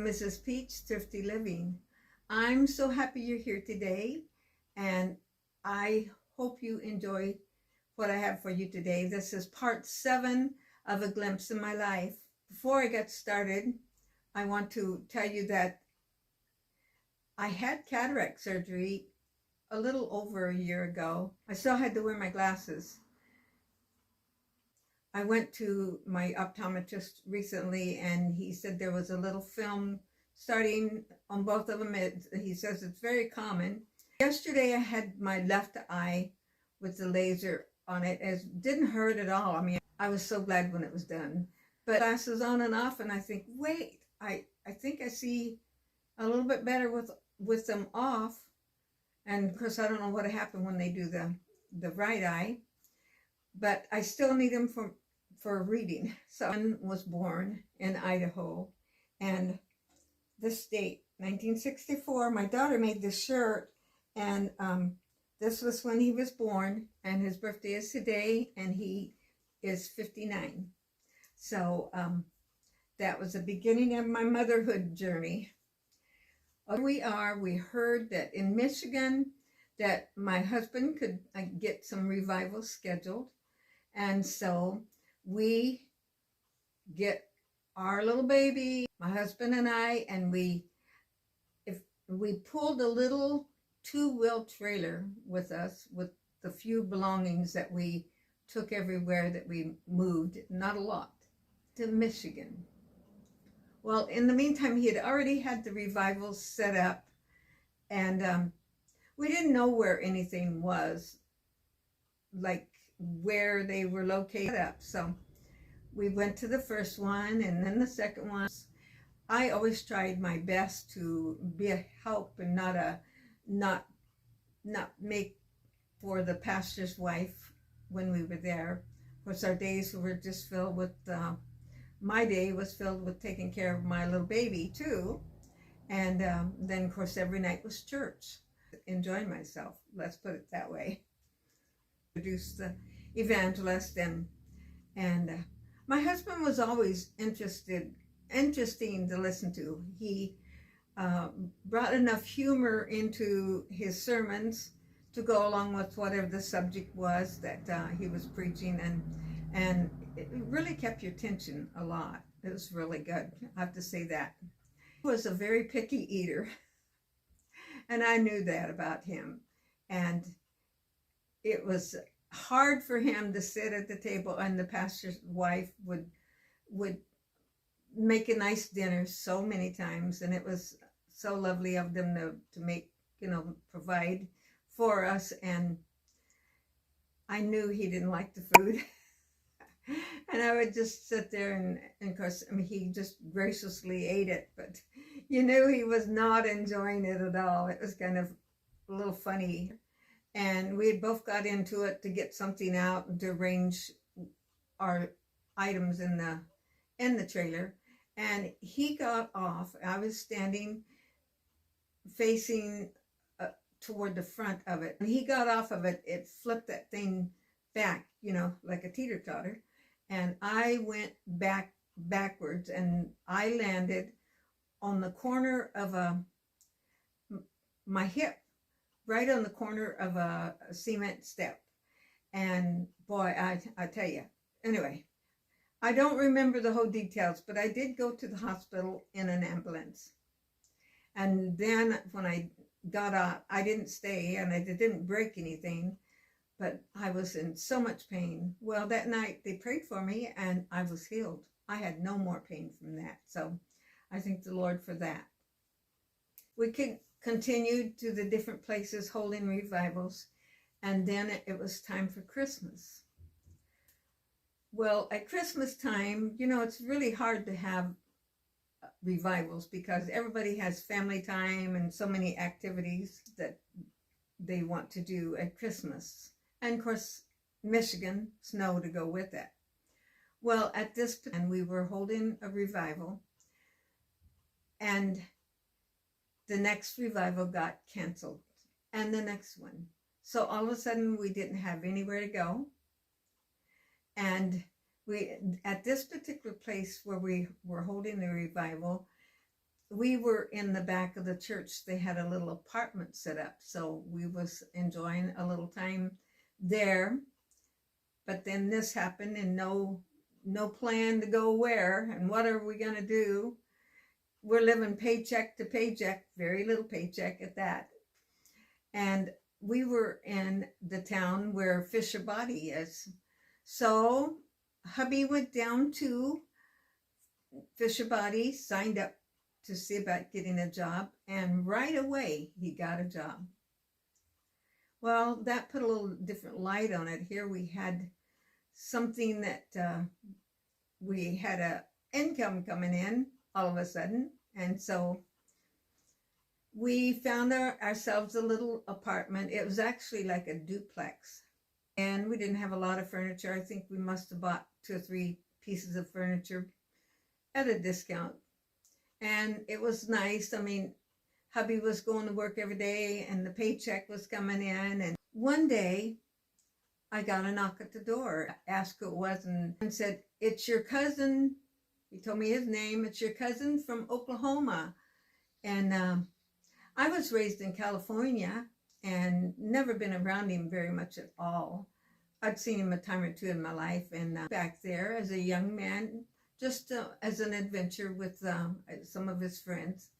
Mrs. Peach, Thrifty Living. I'm so happy you're here today, and I hope you enjoy what I have for you today. This is part 7 of A Glimpse in My Life. Before I get started, I want to tell you that I had cataract surgery a little over a year ago. I still had to wear my glasses. I went to my optometrist recently, and he said there was a little film starting on both of them. He says it's very common. Yesterday I had my left eye with the laser on it. It didn't hurt at all. I mean, I was so glad when it was done. But glasses on and off, and I think, wait, I think I see a little bit better with them off. And of course, I don't know what happened when they do the right eye, but I still need them for reading. So I was born in Idaho, and this date, 1964, my daughter made this shirt, and this was when he was born, and his birthday is today, and he is 59. So that was the beginning of my motherhood journey. We heard that in Michigan that my husband could get some revivals scheduled, and so we get our little baby, my husband and I, and we pulled a little 2-wheel trailer with us with the few belongings that we took everywhere that we moved, not a lot, to Michigan. Well, in the meantime, he had already had the revivals set up, and we didn't know where anything was, like where they were located up. So we went to the first one, and then the second one. I always tried my best to be a help and not make for the pastor's wife when we were there. Of course, our days were just filled with, my day was filled with taking care of my little baby too. And then of course every night was church. Enjoying myself, let's put it that way. Introduced the evangelist, and my husband was always interesting to listen to. He brought enough humor into his sermons to go along with whatever the subject was that he was preaching, and it really kept your attention a lot. It was really good, I have to say that. He was a very picky eater, and I knew that about him, and it was hard for him to sit at the table, and the pastor's wife would make a nice dinner so many times, and it was so lovely of them to make, provide for us. And I knew he didn't like the food. And I would just sit there, and of course, I mean, he just graciously ate it, but you knew he was not enjoying it at all. It was kind of a little funny. And we had both got into it to get something out and to arrange our items in the trailer. And he got off. I was standing facing toward the front of it. When he got off of it, it flipped that thing back, like a teeter-totter. And I went backwards, and I landed on the corner of my hip, right on the corner of a cement step. And boy, I tell you, anyway, I don't remember the whole details, but I did go to the hospital in an ambulance. And then when I got out, I didn't stay, and I didn't break anything, but I was in so much pain. Well, that night they prayed for me, and I was healed. I had no more pain from that. So I thank the Lord for that. We continued to the different places holding revivals, and then it was time for Christmas. Well, at Christmas time, it's really hard to have revivals because everybody has family time and so many activities that they want to do at Christmas. And of course, Michigan, snow to go with it. Well, at this time, we were holding a revival, and the next revival got canceled, and the next one. So all of a sudden, we didn't have anywhere to go. And we, at this particular place where we were holding the revival, we were in the back of the church. They had a little apartment set up, so we was enjoying a little time there. But then this happened, and no plan to go where, and what are we gonna do? We're living paycheck to paycheck, very little paycheck at that. And we were in the town where Fisher Body is. So hubby went down to Fisher Body, signed up to see about getting a job, and right away he got a job. Well, that put a little different light on it. Here we had something that we had a income coming in all of a sudden, and so we found ourselves a little apartment. It was actually like a duplex, and we didn't have a lot of furniture. I think we must have bought 2 or 3 pieces of furniture at a discount, and it was nice. I mean, hubby was going to work every day, and the paycheck was coming in. And one day I got a knock at the door. I asked who it was, and said, "It's your cousin." He told me his name. "It's your cousin from Oklahoma." And I was raised in California and never been around him very much at all. I'd seen him a time or two in my life, and back there as a young man, just as an adventure with some of his friends.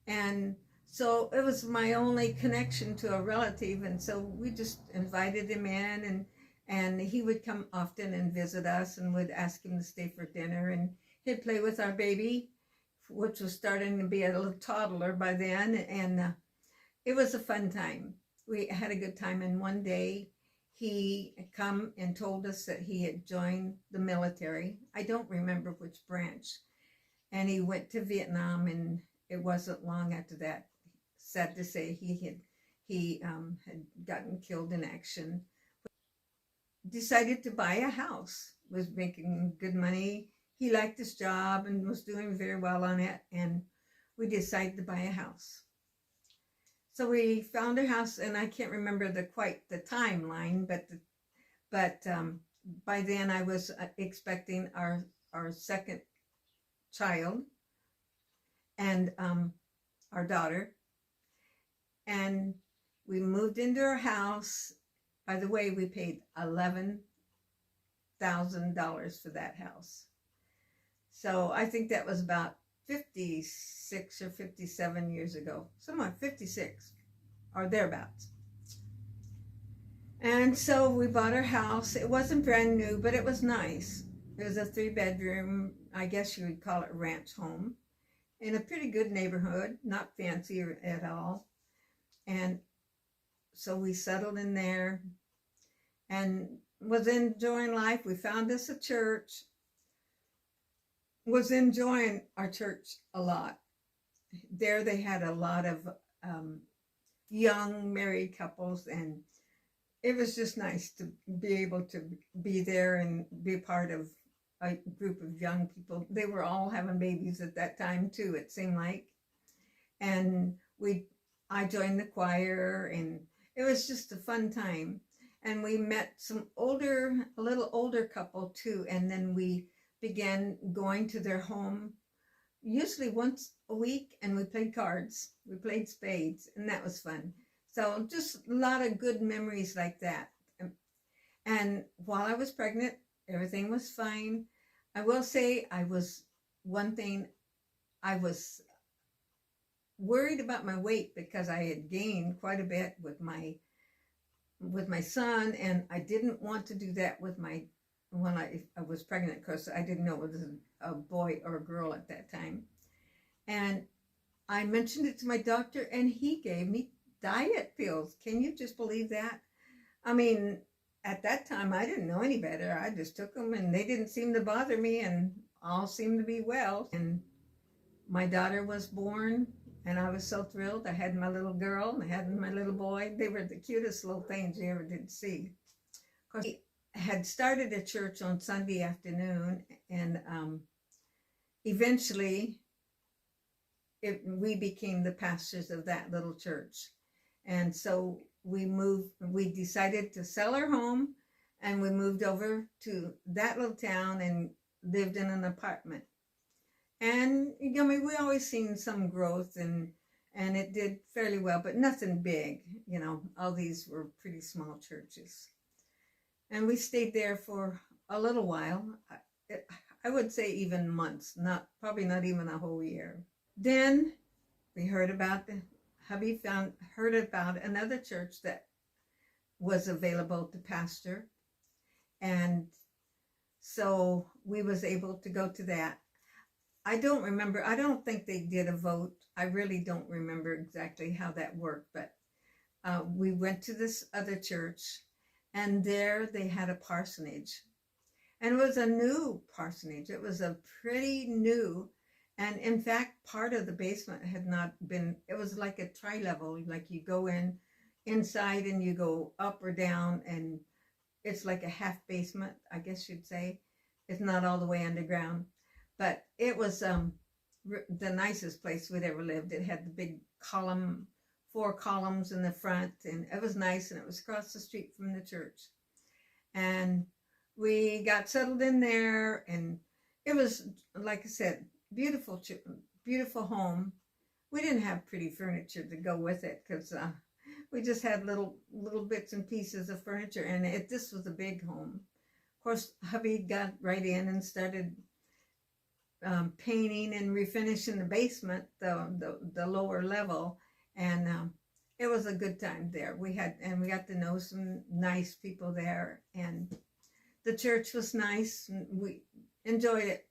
And so it was my only connection to a relative, and so we just invited him in, and he would come often and visit us, and would ask him to stay for dinner, and he'd play with our baby, which was starting to be a little toddler by then, and it was a fun time. We had a good time, and one day he come and told us that he had joined the military. I don't remember which branch, and he went to Vietnam, and it wasn't long after that, sad to say, he had gotten killed in action. Decided to buy a house, was making good money. He liked his job and was doing very well on it, and we decided to buy a house. So we found a house, and I can't remember quite the timeline, but by then I was expecting our second child, and our daughter, and we moved into our house. By the way, we paid $11,000 for that house. So I think that was about 56 or 57 years ago, somewhere 56 or thereabouts. And so we bought our house. It wasn't brand new, but it was nice. It was a 3-bedroom, I guess you would call it ranch home, in a pretty good neighborhood, not fancy at all. And so we settled in there and was enjoying life. We found us a church, was enjoying our church a lot. There they had a lot of young married couples, and it was just nice to be able to be there and be a part of a group of young people. They were all having babies at that time too, it seemed like. And I joined the choir, and it was just a fun time. And we met a little older couple too, and then we began going to their home usually once a week, and we played cards, we played spades, and that was fun. So just a lot of good memories like that. And while I was pregnant, everything was fine. I will say I was worried about my weight, because I had gained quite a bit with my son, and I didn't want to do that when I was pregnant, because I didn't know it was a boy or a girl at that time. And I mentioned it to my doctor, and he gave me diet pills. Can you just believe that? I mean, at that time, I didn't know any better. I just took them, and they didn't seem to bother me, and all seemed to be well. And my daughter was born, and I was so thrilled. I had my little girl, and I had my little boy. They were the cutest little things you ever did see. Of course, we had started a church on Sunday afternoon, and eventually we became the pastors of that little church. And so we decided to sell our home, and we moved over to that little town and lived in an apartment. And I mean, we always seen some growth, and it did fairly well, but nothing big. You know, all these were pretty small churches. And we stayed there for a little while. I would say even months, not probably not even a whole year. Then we heard about hubby heard about another church that was available to pastor, and so we was able to go to that. I don't remember. I don't think they did a vote. I really don't remember exactly how that worked, but we went to this other church, and there they had a parsonage. And it was a new parsonage. It was a pretty new, and in fact, part of the basement had not been, it was like a tri-level, like you go inside and you go up or down, and it's like a half basement, I guess you'd say. It's not all the way underground, but it was the nicest place we'd ever lived. It had the big column, 4 columns in the front, and it was nice, and it was across the street from the church. And we got settled in there, and it was, like I said, beautiful home. We didn't have pretty furniture to go with it, because we just had little bits and pieces of furniture, and this was a big home. Of course, hubby got right in and started painting and refinishing the basement, the lower level, and it was a good time there. We got to know some nice people there, and the church was nice, and we enjoyed it.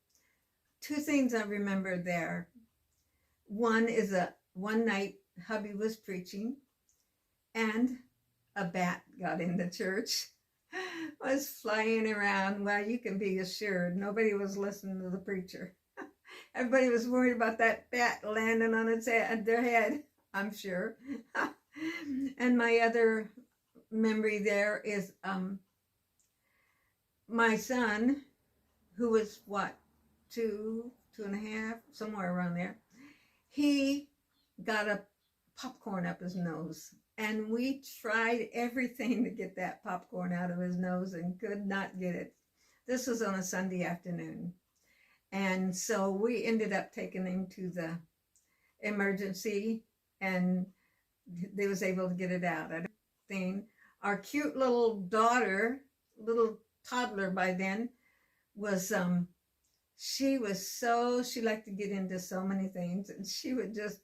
2 things I remember there. One is one night hubby was preaching, and a bat got in the church, was flying around. Well, you can be assured nobody was listening to the preacher. Everybody was worried about that bat landing on their head, I'm sure. And my other memory there is my son, who was what, 2.5, somewhere around there. He got a popcorn up his nose, and we tried everything to get that popcorn out of his nose and could not get it. This was on a Sunday afternoon, and so we ended up taking him to the emergency, and they was able to get it out. I don't think our cute little daughter, little toddler by then, was she liked to get into so many things, and she would just,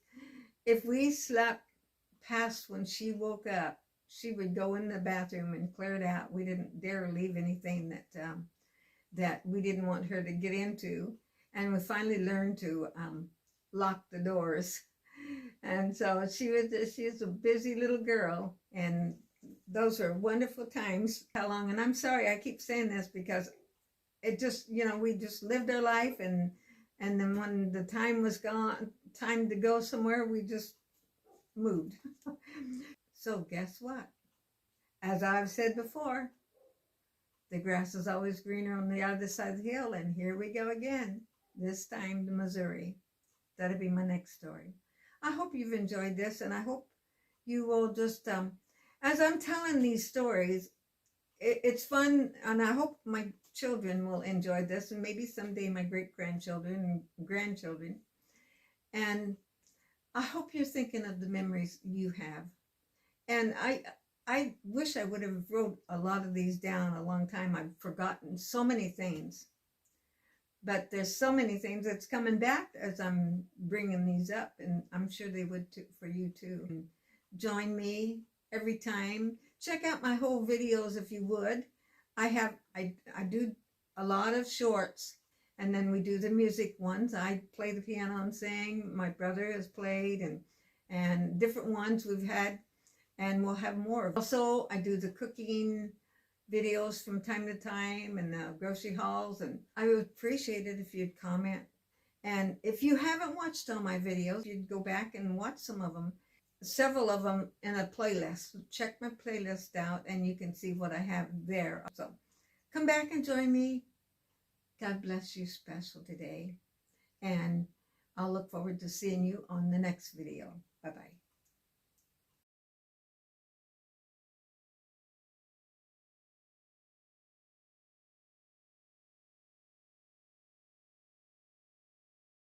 if we slept past when she woke up, she would go in the bathroom and clear it out. We didn't dare leave anything that we didn't want her to get into, and we finally learned to lock the doors. And so she's a busy little girl, and those were wonderful times. How long? And I'm sorry I keep saying this, because it just, we just lived our life, and then when the time was gone, time to go somewhere, we just moved. So guess what? As I've said before, the grass is always greener on the other side of the hill, and here we go again, this time to Missouri. That'll be my next story. I hope you've enjoyed this, and I hope you will just, as I'm telling these stories, it's fun, and I hope my children will enjoy this, and maybe someday my great-grandchildren and grandchildren. And I hope you're thinking of the memories you have. And I wish I would have wrote a lot of these down a long time. I've forgotten so many things. But there's so many things that's coming back as I'm bringing these up, and I'm sure they would too, for you too. Join me every time. Check out my whole videos if you would. I do a lot of shorts, and then we do the music ones. I play the piano and sing. My brother has played, and different ones we've had, and we'll have more. Also, I do the cooking videos from time to time, and the grocery hauls, and I would appreciate it if you'd comment. And if you haven't watched all my videos, you'd go back and watch some of them, several of them in a playlist. Check my playlist out, and you can see what I have there. So come back and join me. God bless you special today, and I'll look forward to seeing you on the next video. Bye-bye.